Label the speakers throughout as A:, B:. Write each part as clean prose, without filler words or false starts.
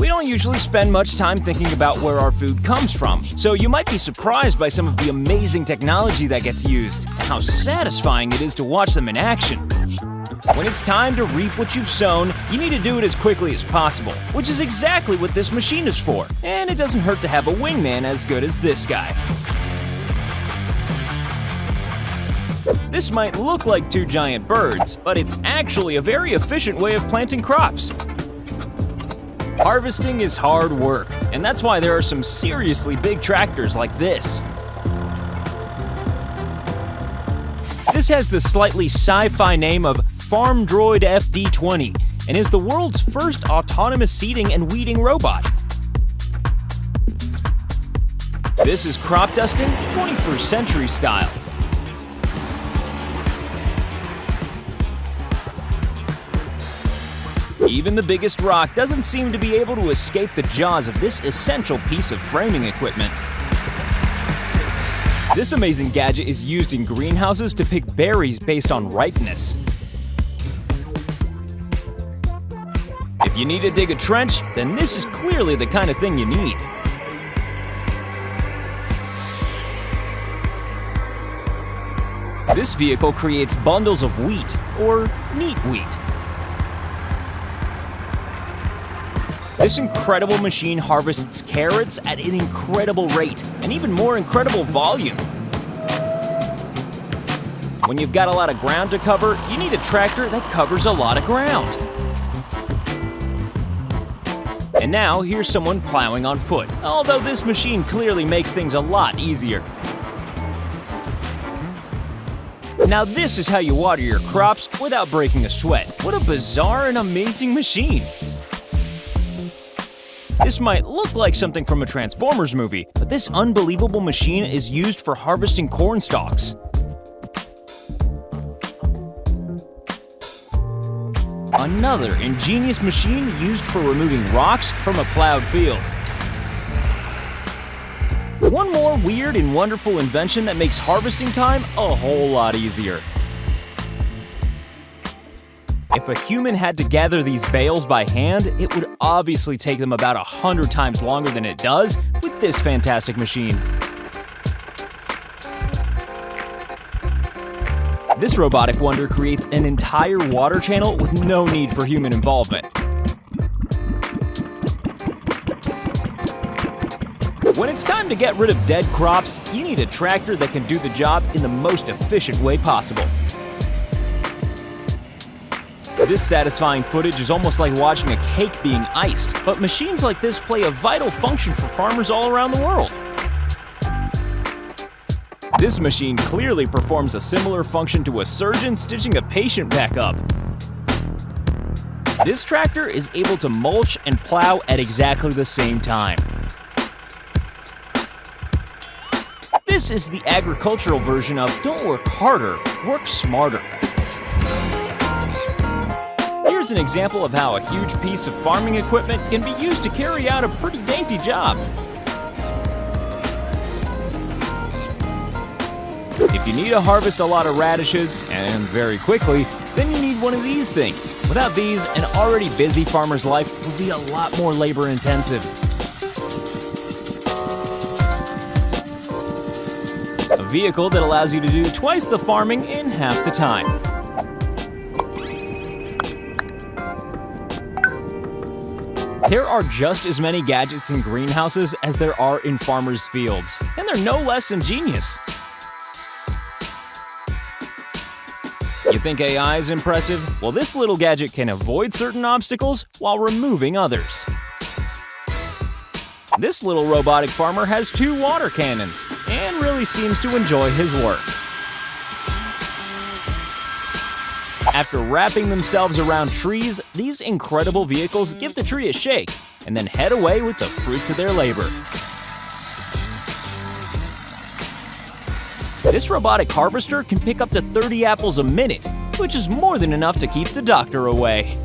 A: We don't usually spend much time thinking about where our food comes from, so you might be surprised by some of the amazing technology that gets used, and how satisfying it is to watch them in action. When it's time to reap what you've sown, you need to do it as quickly as possible, which is exactly what this machine is for. And it doesn't hurt to have a wingman as good as this guy. This might look like two giant birds, but it's actually a very efficient way of planting crops. Harvesting is hard work, and that's why there are some seriously big tractors like this. This has the slightly sci-fi name of Farm Droid FD20 and is the world's first autonomous seeding and weeding robot. This is crop dusting 21st century style. Even the biggest rock doesn't seem to be able to escape the jaws of this essential piece of framing equipment. This amazing gadget is used in greenhouses to pick berries based on ripeness. If you need to dig a trench, then this is clearly the kind of thing you need. This vehicle creates bundles of wheat, or neat wheat. This incredible machine harvests carrots at an incredible rate, and even more incredible volume. When you've got a lot of ground to cover, you need a tractor that covers a lot of ground. And now, here's someone plowing on foot, although this machine clearly makes things a lot easier. Now this is how you water your crops without breaking a sweat. What a bizarre and amazing machine! This might look like something from a Transformers movie, but this unbelievable machine is used for harvesting corn stalks. Another ingenious machine used for removing rocks from a plowed field. One more weird and wonderful invention that makes harvesting time a whole lot easier. If a human had to gather these bales by hand, it would obviously take them about 100 times longer than it does with this fantastic machine. This robotic wonder creates an entire water channel with no need for human involvement. When it's time to get rid of dead crops, you need a tractor that can do the job in the most efficient way possible. This satisfying footage is almost like watching a cake being iced, but machines like this play a vital function for farmers all around the world. This machine clearly performs a similar function to a surgeon stitching a patient back up. This tractor is able to mulch and plow at exactly the same time. This is the agricultural version of don't work harder, work smarter. Here's an example of how a huge piece of farming equipment can be used to carry out a pretty dainty job. If you need to harvest a lot of radishes, and very quickly, then you need one of these things. Without these, an already busy farmer's life would be a lot more labor-intensive. A vehicle that allows you to do twice the farming in half the time. There are just as many gadgets in greenhouses as there are in farmers' fields, and they're no less ingenious. You think AI is impressive? Well, this little gadget can avoid certain obstacles while removing others. This little robotic farmer has 2 water cannons and really seems to enjoy his work. After wrapping themselves around trees, these incredible vehicles give the tree a shake and then head away with the fruits of their labor. This robotic harvester can pick up to 30 apples a minute, which is more than enough to keep the doctor away.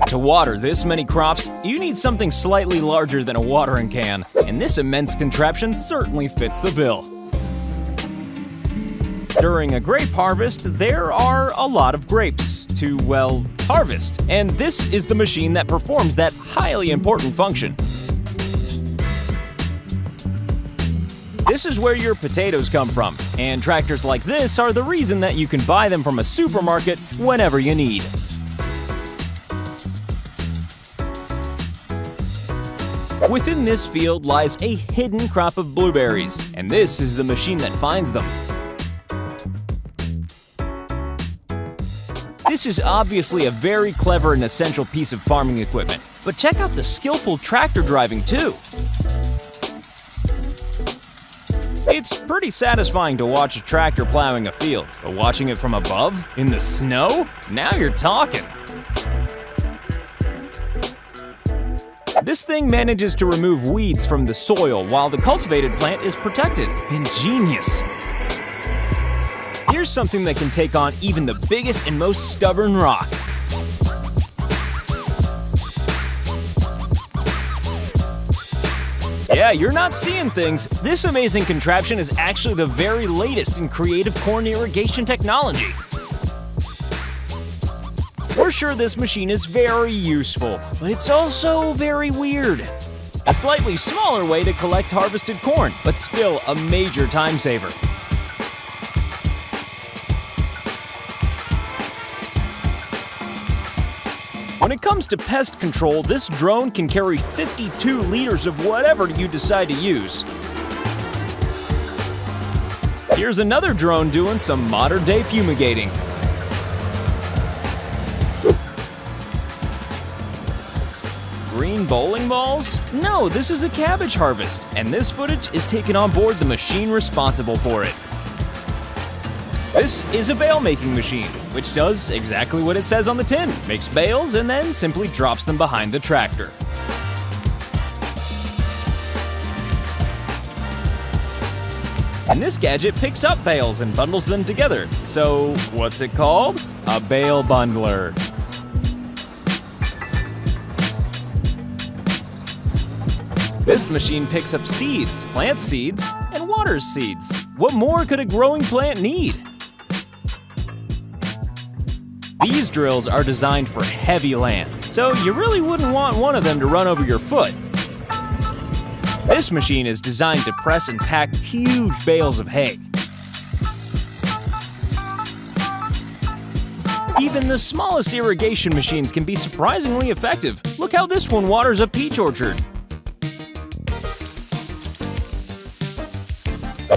A: To water this many crops, you need something slightly larger than a watering can, and this immense contraption certainly fits the bill. During a grape harvest, there are a lot of grapes to, well, harvest. And this is the machine that performs that highly important function. This is where your potatoes come from, and tractors like this are the reason that you can buy them from a supermarket whenever you need. Within this field lies a hidden crop of blueberries, and this is the machine that finds them. This is obviously a very clever and essential piece of farming equipment, but check out the skillful tractor driving too. It's pretty satisfying to watch a tractor plowing a field, but watching it from above, in the snow? Now you're talking! This thing manages to remove weeds from the soil while the cultivated plant is protected. Ingenious! Here's something that can take on even the biggest and most stubborn rock. Yeah, you're not seeing things. This amazing contraption is actually the very latest in creative corn irrigation technology. We're sure this machine is very useful, but it's also very weird. A slightly smaller way to collect harvested corn, but still a major time saver. When it comes to pest control, this drone can carry 52 liters of whatever you decide to use. Here's another drone doing some modern-day fumigating. Green bowling balls? No, this is a cabbage harvest, and this footage is taken on board the machine responsible for it. This is a bale-making machine, which does exactly what it says on the tin, makes bales and then simply drops them behind the tractor. And this gadget picks up bales and bundles them together. So, what's it called? A bale bundler. This machine picks up seeds, plants seeds, and waters seeds. What more could a growing plant need? These drills are designed for heavy land, so you really wouldn't want one of them to run over your foot. This machine is designed to press and pack huge bales of hay. Even the smallest irrigation machines can be surprisingly effective. Look how this one waters a peach orchard.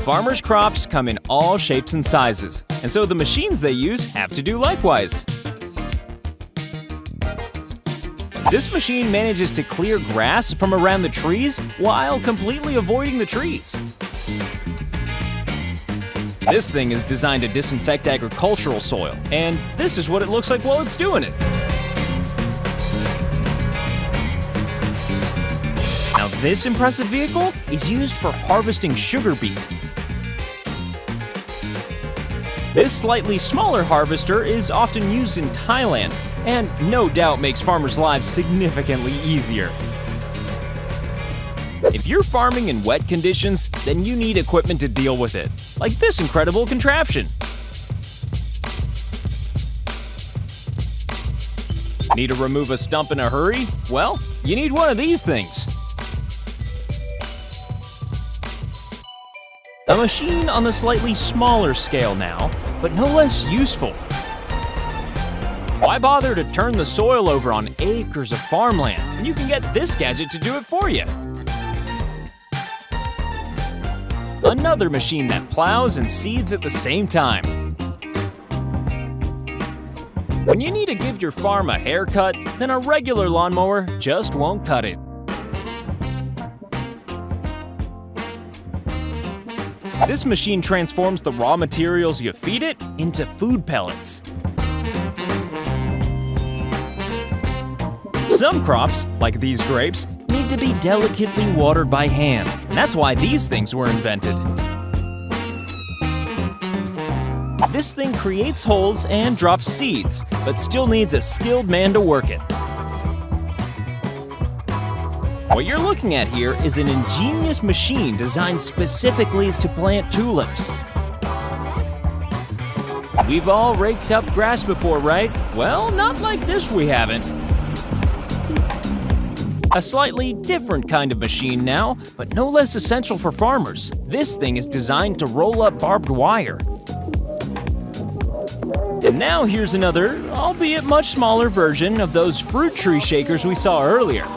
A: Farmers' crops come in all shapes and sizes, and so the machines they use have to do likewise. This machine manages to clear grass from around the trees while completely avoiding the trees. This thing is designed to disinfect agricultural soil, and this is what it looks like while it's doing it. Now this impressive vehicle is used for harvesting sugar beet. This slightly smaller harvester is often used in Thailand and no doubt makes farmers' lives significantly easier. If you're farming in wet conditions, then you need equipment to deal with it, like this incredible contraption. Need to remove a stump in a hurry? Well, you need one of these things. A machine on the slightly smaller scale now, but no less useful. Why bother to turn the soil over on acres of farmland when you can get this gadget to do it for you? Another machine that plows and seeds at the same time. When you need to give your farm a haircut, then a regular lawnmower just won't cut it. This machine transforms the raw materials you feed it into food pellets. Some crops, like these grapes, need to be delicately watered by hand, and that's why these things were invented. This thing creates holes and drops seeds, but still needs a skilled man to work it. What you're looking at here is an ingenious machine designed specifically to plant tulips. We've all raked up grass before, right? Well, not like this we haven't. A slightly different kind of machine now, but no less essential for farmers. This thing is designed to roll up barbed wire. And now here's another, albeit much smaller version of those fruit tree shakers we saw earlier.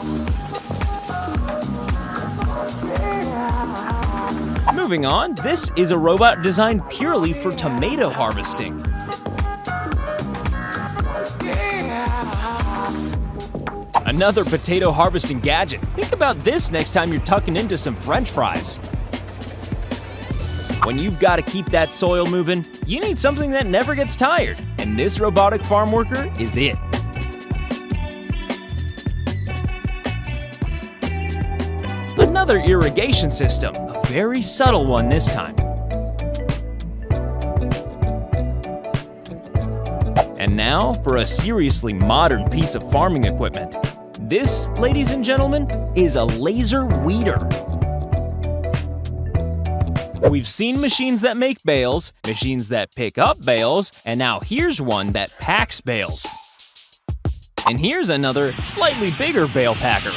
A: Moving on, this is a robot designed purely for tomato harvesting. Another potato harvesting gadget. Think about this next time you're tucking into some French fries. When you've got to keep that soil moving, you need something that never gets tired, and this robotic farm worker is it. Another irrigation system, a very subtle one this time. And now for a seriously modern piece of farming equipment. This, ladies and gentlemen, is a laser weeder. We've seen machines that make bales, machines that pick up bales, and now here's one that packs bales. And here's another, slightly bigger bale packer.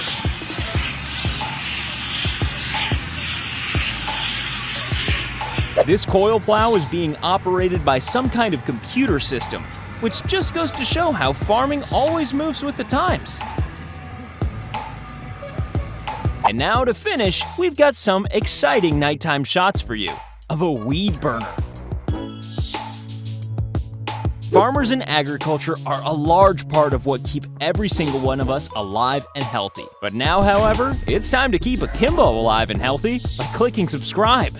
A: This coil plow is being operated by some kind of computer system, which just goes to show how farming always moves with the times. And now to finish, we've got some exciting nighttime shots for you of a weed burner. Farmers and agriculture are a large part of what keep every single one of us alive and healthy. But now, however, it's time to keep Akimbo alive and healthy by clicking subscribe.